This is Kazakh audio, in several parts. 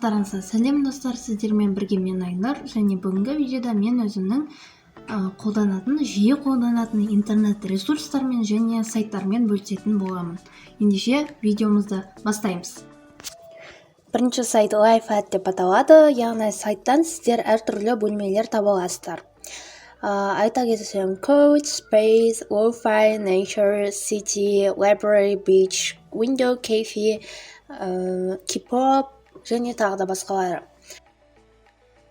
Барлықтарыңызға сәлем достар, сіздермен бірге мен Айнұр, және бүгінгі видеода мен өзімнің жиі қолданатын интернет ресурстармен және сайттармен бөлісетін боламын. Ендеше видеомызды бастаймыз. Бірінші сайт LifeHack деп аталады, яғни сайттан сіздер әртүрлі бөлмелер таба аласыздар. Айта кетсем, Code, Space, Lo-Fi, Nature, City, Library, Beach, Window, Cafe, K-pop және тағы да басқалары.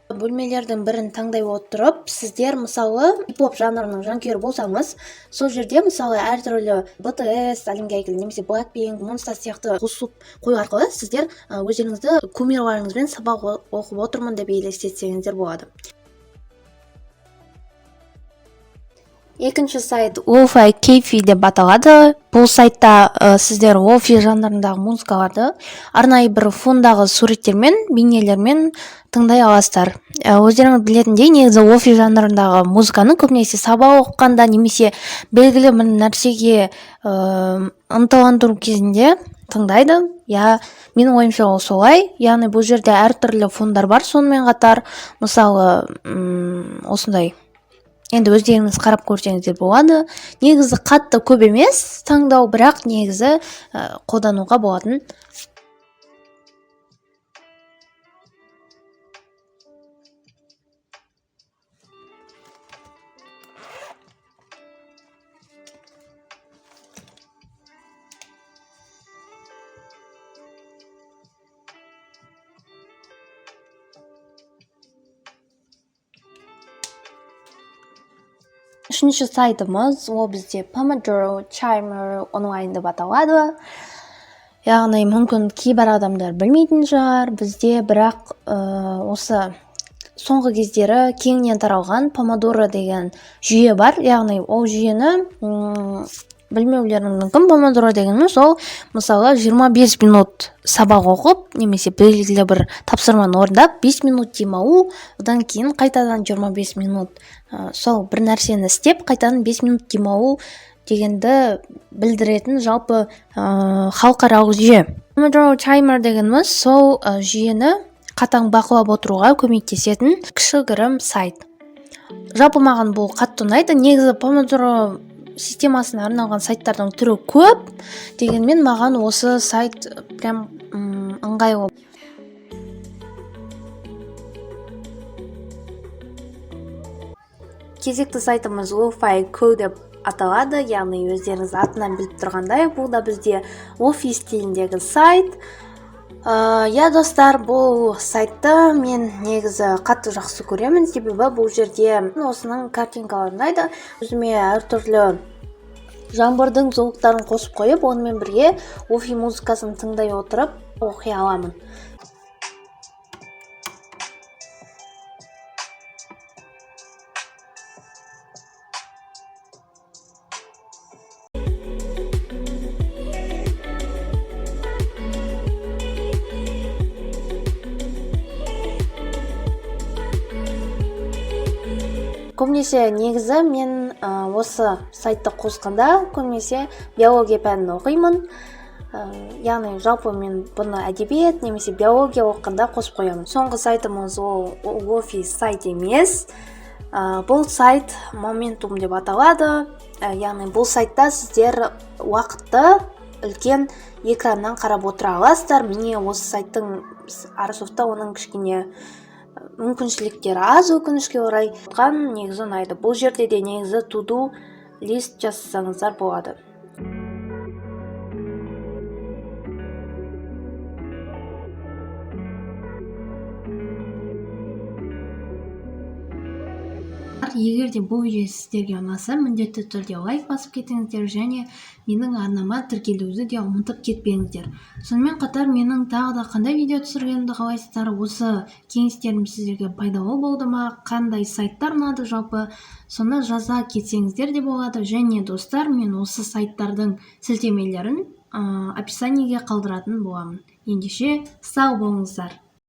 Бөлмелердің бірін таңдай отырып, сіздер мысалы K-pop жанрының жанкүйері болсаңыз, сол жерде мысалы әртүрлі BTS, әлемге әйгілі немесе Blackpink, Monsta сияқты қосып қою арқылы сіздер өздеріңізді кумирларыңызбен сабақ оқып отырмын деп елестетсеңіздер болады. Екінші сайт Lo-Fi Cafe деп аталады. Бұл сайтта сіздер лофи жанрындағы музыкаларды арнайы бір фондағы суреттермен, бейнелермен тыңдай аласыздар. Өздеріңіз білетіндей, негізі лофи жанрындағы музыканы көбінесе сабақ оқығанда немесе белгілі бір нәрсеге ынталандыру кезінде тыңдайды. Менің ойымша ол солай. Яғни бұл жерде әртүрлі фондар бар. Сонымен қатар, мысалы, осындай енді өздеріңіз қарап көрсеңіздер болады. Негізі қатты көп емес таңдау, бірақ негізі қолдануға болатын. Үшінші сайтымыз, ол бізде Pomodoro Timer онлайн деп аталады. Яғни мүмкін кейбір адамдар білмейтін шығар, бізде бірақ осы соңғы кездері кеңінен таралған Pomodoro деген жүйе бар. Яғни ол жүйені білмеулерің мүмкін. Pomodoro дегеніміз ол мысалы 25 минут сабақ оқып, немесе белгілі бір тапсырманы орындап, 5 минут демалу, одан кейін қайтадан 25 минут сол бір нәрсені істеп, қайтадан 5 минут демалу дегенді білдіретін жалпы халықаралық жүйе. Pomodoro Timer дегеніміз сол жүйені қатаң бақылап отыруға көмектесетін кішігірім сайт. Жалпы маған бұл қатты ұнайды. Негізі Pomodoro системасына арналған сайттардың түрі көп, дегенмен маған осы сайт прям ыңғайлы. Кезекті сайтымыз Lo-Fi Co деп аталады, яғни өздеріңіз атынан біліп тұрғандай, бұл да бізде лофи стиліндегі сайт. Достар, бұл сайтты мен негізі қатты жақсы көремін, себебі бұл жерде осының картинкалары ұнайды. Өзіме әртүрлі жаңбырдың звуктарын қосып қойып, онымен бірге лофи музыкасын тыңдай отырып оқи аламын. Көбінесе негізі мен осы сайтты қосқанда көбінесе биология пәнін оқимын. Яғни жалпы мен бұны әдебиет немесе биология оқығанда қосып қоямын. Соңғы сайтымыз ол лофи сайт емес. Бұл сайт Momentum деп аталады. Яғни бұл сайтта сіздер уақытты үлкен экраннан қарап отыра аласыздар. Міне осы сайттың арзуфта оның кішкене мүмкіншіліктері аз, өкінішке орай. Негізі ұнайды. Бұл жерде де негізі to-do list жасасаңыздар болады. Егер де бұл видео сіздерге ұнаса, міндетті түрде лайк басып кетіңіздер және менің арнама тіркелуді де ұмытып кетпеңіздер. Сонымен қатар менің тағы да қандай видео түсіргенімді қалайсыздар, осы кеңестерім сіздерге пайдалы болды ма, қандай сайттар ұнады жалпы, соны жаза кетсеңіздер де болады. Және достар, мен осы сайттардың сілтемелерін описаниеге қалдыратын боламын. Ендеше сау болыңыздар.